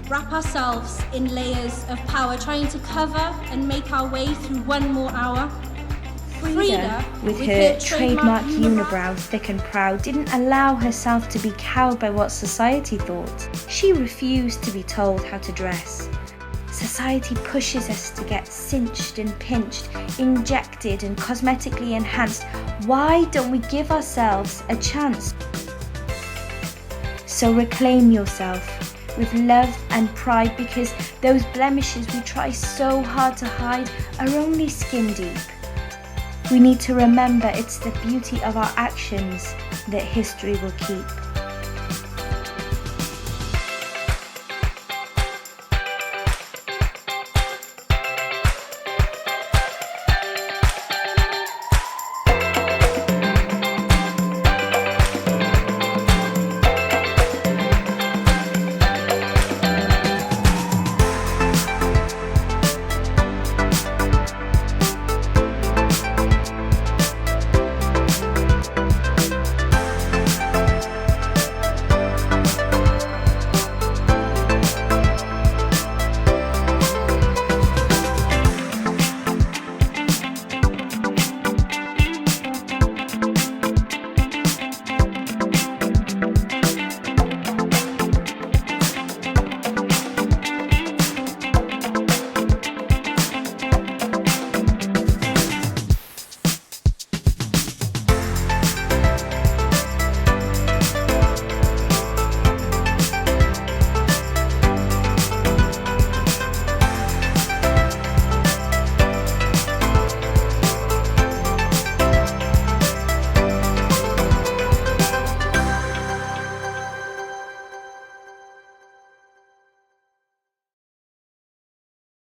wrap ourselves in layers of power, trying to cover and make our way through one more hour. Frida, with her trademark unibrow thick and proud, didn't allow herself to be cowed by what society thought. She refused to be told how to dress. Society pushes us to get cinched and pinched, injected and cosmetically enhanced. Why don't we give ourselves a chance? So reclaim yourself with love and pride, because those blemishes we try so hard to hide are only skin deep. We need to remember it's the beauty of our actions that history will keep.